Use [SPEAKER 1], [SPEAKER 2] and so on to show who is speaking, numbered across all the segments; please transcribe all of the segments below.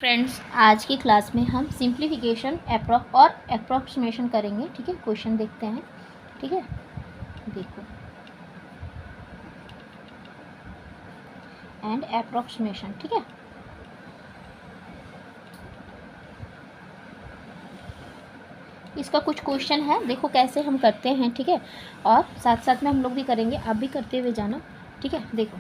[SPEAKER 1] Friends, आज की class में हम सिंप्लीफिकेशन और अप्रॉक्सीमेशन करेंगे। ठीक है, क्वेश्चन देखते हैं। ठीक है, देखो एंड अप्रॉक्सीमेशन। ठीक है, इसका कुछ क्वेश्चन है, देखो कैसे हम करते हैं। ठीक है, और साथ साथ में हम लोग भी करेंगे, आप भी करते हुए जाना। ठीक है, देखो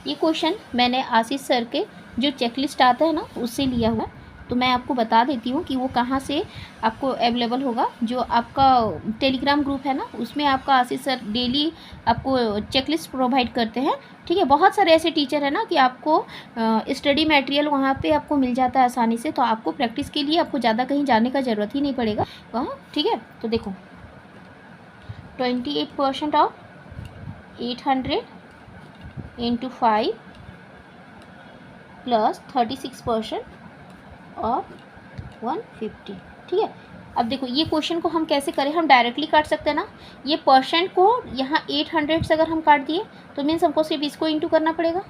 [SPEAKER 1] ये क्वेश्चन मैंने आशीष सर के जो चेकलिस्ट आता है ना उससे लिया हुआ है। तो मैं आपको बता देती हूँ कि वो कहाँ से आपको अवेलेबल होगा। जो आपका टेलीग्राम ग्रुप है ना उसमें आपका आशीष सर डेली आपको चेकलिस्ट प्रोवाइड करते हैं। ठीक है, बहुत सारे ऐसे टीचर हैं ना कि आपको स्टडी मटेरियल वहाँ पे आपको मिल जाता है आसानी से। तो आपको प्रैक्टिस के लिए आपको ज़्यादा कहीं जाने का ज़रूरत ही नहीं पड़ेगा वहाँ। ठीक है, तो देखो 28% ऑफ 800 इंटू 5 प्लस 36% और 150। ठीक है, अब देखो ये क्वेश्चन को हम कैसे करें, हम डायरेक्टली काट सकते हैं ना। ये परसेंट को यहाँ 800 से अगर हम काट दिए तो मीन्स हमको सिर्फ इसको इंटू करना पड़ेगा।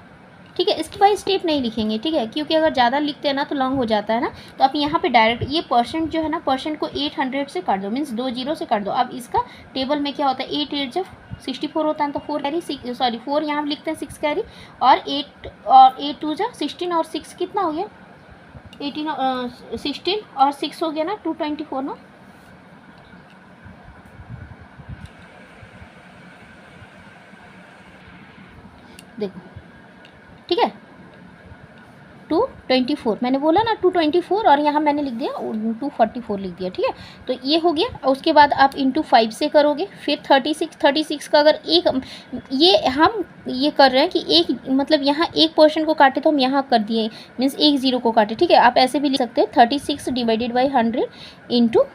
[SPEAKER 1] ठीक है, स्टेप बाय स्टेप नहीं लिखेंगे। ठीक है, क्योंकि अगर ज़्यादा लिखते हैं ना तो लॉन्ग हो जाता है ना। तो आप यहाँ पे डायरेक्ट ये परसेंट जो है ना, परसेंट को 800 से काट दो, मीन्स 2 जीरो से काट दो। अब इसका टेबल में क्या होता है, 8 8 जब 64 होता है तो 4 कैरी, 4 यहाँ लिखते हैं 6 कैरी, और 8 2 जा 16 और 6 कितना हो गया 18, 16 और 6 हो गया ना 224 ना। देखो ठीक है 224 मैंने बोला ना 224, और यहाँ मैंने लिख दिया 244 लिख दिया। ठीक है, तो ये हो गया। उसके बाद आप इंटू 5 से करोगे, फिर 36 का अगर एक ये हम ये कर रहे हैं कि एक मतलब यहाँ 1% को काटे तो हम यहाँ कर दिए, मीन्स 1 0 को काटे। ठीक है, आप ऐसे भी लिख सकते हैं 36 डिवाइडेड बाई 100 इंटू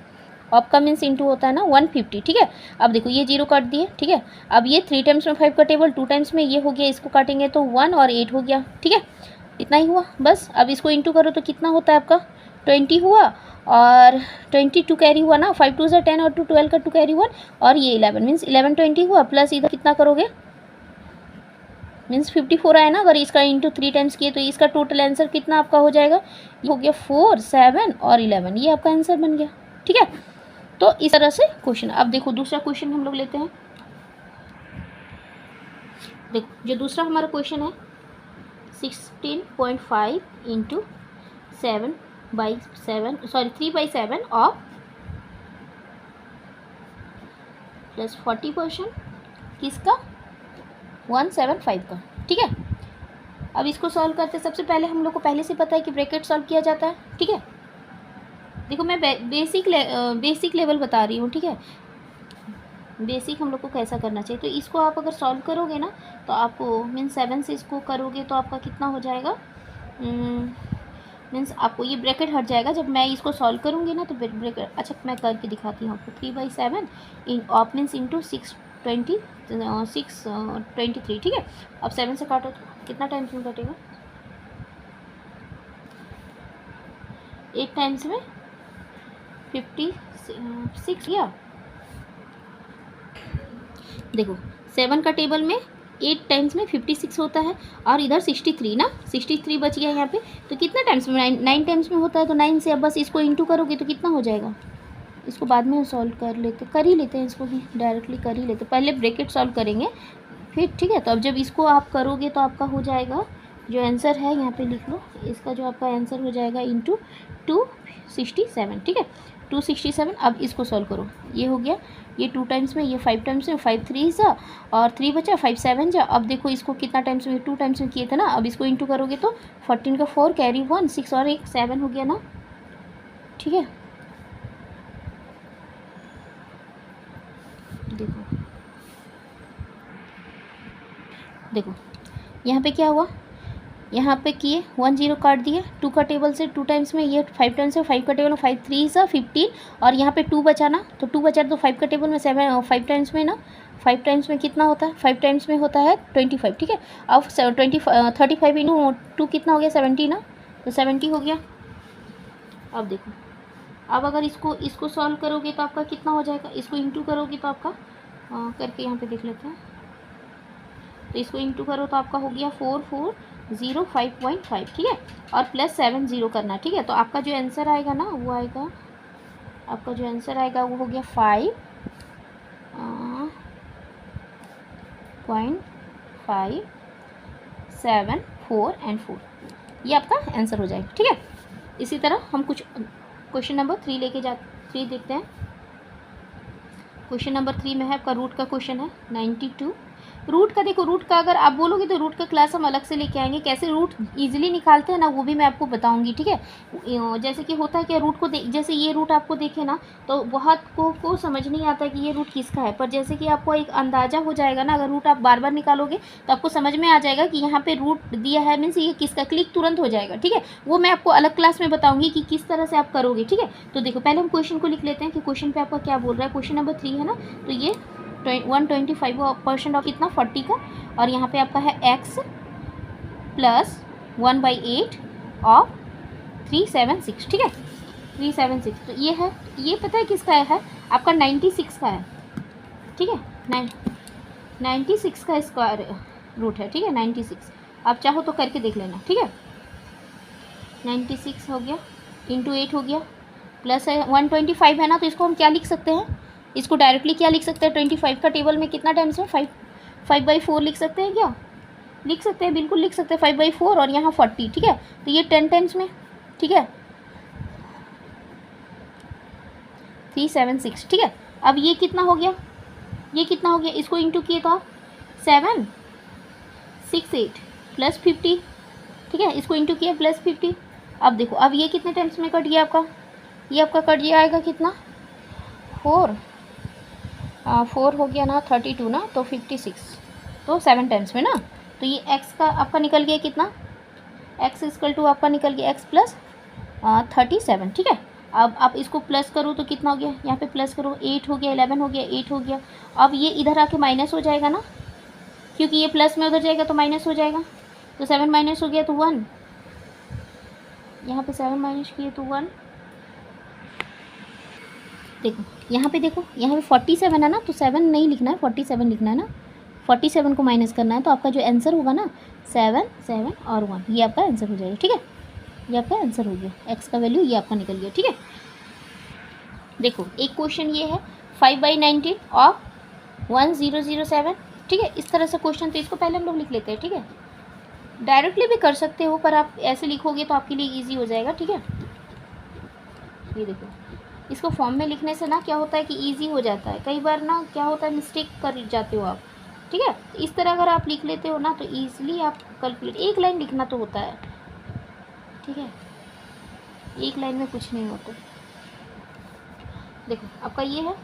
[SPEAKER 1] आपका मीन्स इंटू होता है ना 150। ठीक है, अब देखो ये 0 काट दिए। ठीक है, अब ये 3 टाइम्स में 5 का टेबल, 2 टाइम्स में ये हो गया, इसको काटेंगे तो 1 और 8 हो गया। ठीक है, इतना ही हुआ बस। अब इसको इंटू करो तो कितना होता है आपका 20 हुआ, और 22 कैरी हुआ ना, 5 2 से 10 और 2 12 का 2 कैरी 1, और ये 11 मीन्स 11 20 हुआ, प्लस इधर कितना करोगे मीन्स 54 आया ना। अगर इसका इंटू 3 टाइम्स किए तो इसका टोटल आंसर कितना आपका हो जाएगा, ये हो गया 4 7 और 11, ये आपका आंसर बन गया। ठीक है, तो इस तरह से क्वेश्चन। अब देखो दूसरा क्वेश्चन हम लोग लेते हैं। देखो जो दूसरा हमारा क्वेश्चन है 16.5 इंटू 3/7 और प्लस 40% किसका 175 का। ठीक है, अब इसको सॉल्व करते सबसे पहले हम लोग को पहले से पता है कि ब्रैकेट सॉल्व किया जाता है। ठीक है, देखो मैं बेसिक लेवल बता रही हूँ। ठीक है, बेसिक हम लोग को कैसा करना चाहिए। तो इसको आप अगर सॉल्व करोगे ना तो आपको मीन्स 7 से इसको करोगे तो आपका कितना हो जाएगा, मीन्स आपको ये ब्रैकेट हट जाएगा जब मैं इसको सॉल्व करूँगी ना। तो ब्रैकेट अच्छा मैं करके दिखाती हूँ आपको। 3/7 इन ऑफ मीन्स इंटू 623। ठीक है, अब 7 से काटो तो कितना टाइम्स में कटेगा, 8 टाइम्स में 56 या देखो 7 का टेबल में 8 टाइम्स में 56 होता है, और इधर 63 ना, 63 बच गया यहाँ पे। तो कितना टाइम्स में 9 टाइम्स में होता है, तो 9 से अब बस इसको इंटू करोगे तो कितना हो जाएगा। इसको बाद में सॉल्व कर ही लेते हैं, इसको भी डायरेक्टली कर ही लेते, पहले ब्रैकेट सॉल्व करेंगे फिर। ठीक है, तो अब जब इसको आप करोगे तो आपका हो जाएगा जो आंसर है यहाँ पे लिख लो, इसका जो आपका आंसर हो जाएगा इंटू 267। ठीक है, 267। अब इसको सॉल्व करो, ये हो गया, ये 2 टाइम्स में, ये 5 टाइम्स में, 5 3 जा और 3 बचा, 5 7 जा। अब देखो इसको कितना टाइम्स में 2 टाइम्स में किए थे ना। अब इसको इंटू करोगे तो 14 का 4 कैरी 1 6 और 1 7 हो गया ना। ठीक है, देखो देखो यहाँ पे क्या हुआ, यहाँ पे किए 1 0 काट दिए, 2 का टेबल से 2 टाइम्स में, ये 5 टाइम्स में, 5 का टेबल में 5 3 सा 15, और यहाँ पे 2 बचा ना, तो 2 बचा तो 5 का टेबल में 7 5 टाइम्स में ना, 5 टाइम्स में कितना होता है, 5 टाइम्स में होता है 25। ठीक है, अब 35 इंटू 2 कितना हो गया 70 ना, तो 70 हो गया। अब देखो, अब अगर इसको सॉल्व करोगे तो आपका कितना हो जाएगा, इसको इंटू करोगे तो आपका करके यहाँ पे देख लेते हैं। तो इसको इंटू करो तो आपका हो गया 4 4 05.5, ठीक है, और प्लस 7 0 करना, ठीक है। तो आपका जो आंसर आएगा ना वो आएगा, आपका जो आंसर आएगा वो हो गया 5.5 7 4 एंड 4, ये आपका आंसर हो जाएगा, ठीक है। इसी तरह हम कुछ क्वेश्चन नंबर 3 देखते हैं। क्वेश्चन नंबर 3 में है आपका रूट का क्वेश्चन है 92। रूट का देखो, रूट का अगर आप बोलोगे तो रूट का क्लास हम अलग से लेके आएंगे, कैसे रूट इजीली निकालते हैं ना वो भी मैं आपको बताऊंगी, ठीक है। जैसे कि होता है कि रूट को जैसे ये रूट आपको देखे ना तो बहुत को समझ नहीं आता कि ये रूट किसका है, पर जैसे कि आपको एक अंदाज़ा हो जाएगा ना, अगर रूट आप बार बार निकालोगे तो आपको समझ में आ जाएगा कि यहाँ पे रूट दिया है मीन्स ये किसका, क्लिक तुरंत हो जाएगा, ठीक है। वो मैं आपको अलग क्लास में बताऊँगी कि किस तरह से आप करोगे, ठीक है। तो देखो पहले हम क्वेश्चन को लिख लेते हैं कि क्वेश्चन पे आपका क्या बोल रहा है। क्वेश्चन नंबर 3 है ना, तो ये 125% ऑफ कितना 40 का, और यहाँ पे आपका है x प्लस 1/8 ऑफ 376, ठीक है 376। तो ये है, ये पता है किसका है आपका 96 का है, ठीक है 96 का स्क्वायर रूट है, ठीक है 96। आप चाहो तो करके देख लेना, ठीक है। 96 हो गया इंटू 8 हो गया, प्लस है 125 है ना, तो इसको हम क्या लिख सकते हैं, इसको डायरेक्टली क्या लिख सकते हैं, 25 का टेबल में कितना टाइम्स है 5/4 लिख सकते हैं, क्या लिख सकते हैं, बिल्कुल लिख सकते हैं 5/4, और यहाँ 40, ठीक है। तो ये 10 टाइम्स में, ठीक है 376, ठीक है। अब ये कितना हो गया, ये कितना हो गया, इसको इंटू किए तो आप 768 प्लस 50, ठीक है, इसको इंटू किया प्लस 50। अब देखो अब ये कितने टाइम्स में कट गया आपका, ये आपका कट गया आएगा कितना 4 हो गया ना 32 ना, तो 56, तो 7 टाइम्स में ना। तो ये x का आपका निकल गया कितना, x इक्वल टू आपका निकल गया x प्लस 37, ठीक है। अब आप इसको प्लस करो तो कितना हो गया, यहाँ पे प्लस करो 8 हो गया, 11 हो गया, 8 हो गया। अब ये इधर आके माइनस हो जाएगा ना, क्योंकि ये प्लस में उधर जाएगा तो माइनस हो जाएगा, तो 7 माइनस हो गया तो 1, यहाँ पे 7 माइनस किए तो 1। देखो यहाँ पे देखो, यहाँ पे 47 है ना, तो 7 नहीं लिखना है 47 लिखना है ना, 47 को माइनस करना है, तो आपका जो आंसर होगा ना 7 7 और 1, ये आपका आंसर हो जाएगा, ठीक है। ये आपका आंसर हो गया, x का वैल्यू ये आपका निकल गया, ठीक है। देखो एक क्वेश्चन ये है 5/19 और 1007, ठीक है। इस तरह से क्वेश्चन, तो इसको पहले हम लोग लिख लेते हैं, ठीक है। डायरेक्टली भी कर सकते हो, पर आप ऐसे लिखोगे तो आपके लिए ईजी हो जाएगा, ठीक है। ये देखो इसको फॉर्म में लिखने से ना क्या होता है कि इजी हो जाता है, कई बार ना क्या होता है मिस्टेक कर जाते हो आप, ठीक है। तो इस तरह अगर आप लिख लेते हो ना तो ईजिली आप कैलकुलेट, एक लाइन लिखना तो होता है, ठीक है, एक लाइन में कुछ नहीं होता। देखो आपका ये है,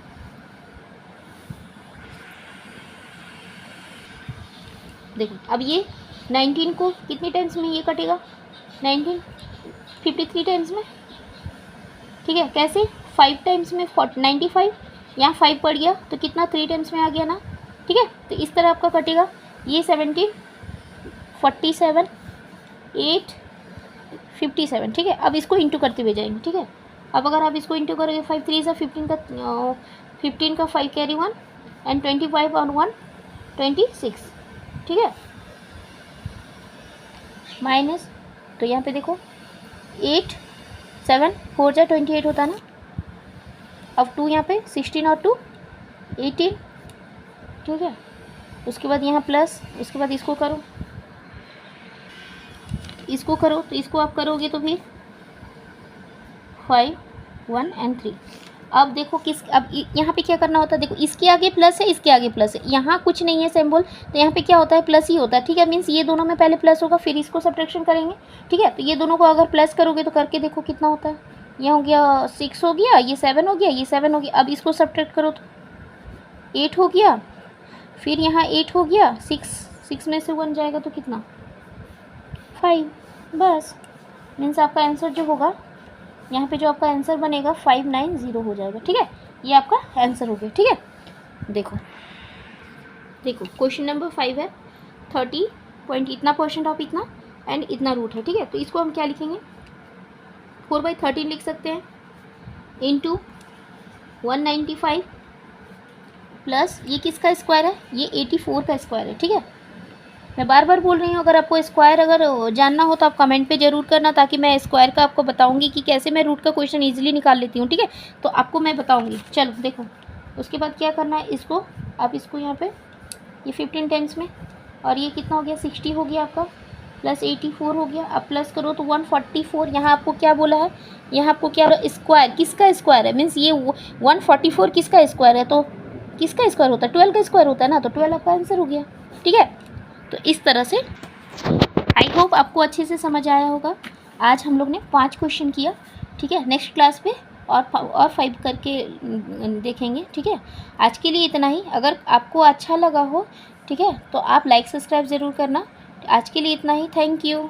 [SPEAKER 1] देखो अब ये 19 को कितनी टाइम्स में ये कटेगा, 19 53 टाइम्स में, ठीक है। कैसे 5 टाइम्स में 95, यहाँ 5 पड़ गया तो कितना 3 टाइम्स में आ गया ना, ठीक है। तो इस तरह आपका कटेगा, ये 17 47 8 57, ठीक है। अब इसको इंटू करते हुए जाएंगे, ठीक है। अब अगर आप इसको इंटू करोगे 5 3 से 15 का 5 कैरी 1 एंड 25 और 1 26, ठीक है, माइनस, तो यहाँ पे देखो 8 7 4 जा 28 होता है ना, अब 2 यहाँ पे 16 और 2 18, ठीक है। उसके बाद यहाँ प्लस, उसके बाद इसको करो, इसको करो, तो इसको आप करोगे तो फिर 5 1 एंड 3। अब देखो किस, अब यहाँ पे क्या करना होता है, देखो इसके आगे प्लस है, इसके आगे प्लस है, यहाँ कुछ नहीं है सिंबल, तो यहाँ पे क्या होता है प्लस ही होता है, ठीक है। मीन्स ये दोनों में पहले प्लस होगा फिर इसको सब्ट्रैक्शन करेंगे, ठीक है। तो ये दोनों को अगर प्लस करोगे तो करके देखो कितना होता है, ये हो गया 6 हो गया, ये 7 हो गया, ये 7 हो गया। अब इसको सब्ट्रैक्ट करो तो 8 हो गया, फिर यहाँ 8 हो गया, 6 में से 1 जाएगा तो कितना 5, बस। मीन्स आपका आंसर जो होगा यहाँ पे, जो आपका आंसर बनेगा 590 हो जाएगा, ठीक है। ये आपका आंसर हो गया, ठीक है। देखो देखो क्वेश्चन नंबर 5 है 30 पॉइंट इतना % ऑफ इतना एंड इतना रूट है, ठीक है। तो इसको हम क्या लिखेंगे 4/13 लिख सकते हैं, इंटू 195 प्लस ये किसका स्क्वायर है, ये 84 का स्क्वायर है, ठीक है। मैं बार बार बोल रही हूँ, अगर आपको स्क्वायर अगर जानना हो तो आप कमेंट पे ज़रूर करना, ताकि मैं स्क्वायर का आपको बताऊँगी कि कैसे मैं रूट का क्वेश्चन ईजिली निकाल लेती हूँ, ठीक है। तो आपको मैं बताऊँगी। चलो देखो, उसके बाद क्या करना है, इसको आप इसको यहाँ पे ये 15 टाइम्स में, और ये कितना हो गया 60 हो गया आपका, प्लस 84 हो गया। अब प्लस करो तो 144। यहाँ आपको क्या बोला है, यहाँ आपको क्या स्क्वायर, किसका स्क्वायर है, मीन्स ये 144 किसका स्क्वायर है, तो किसका स्क्वायर होता है, 12 का स्क्वायर होता है ना, तो 12 आपका आंसर हो गया, ठीक है। तो इस तरह से आई होप आपको अच्छे से समझ आया होगा। आज हम लोग ने 5 क्वेश्चन किया, ठीक है। नेक्स्ट क्लास पे और 5 करके देखेंगे, ठीक है। आज के लिए इतना ही। अगर आपको अच्छा लगा हो, ठीक है, तो आप लाइक सब्सक्राइब ज़रूर करना। आज के लिए इतना ही। Thank you.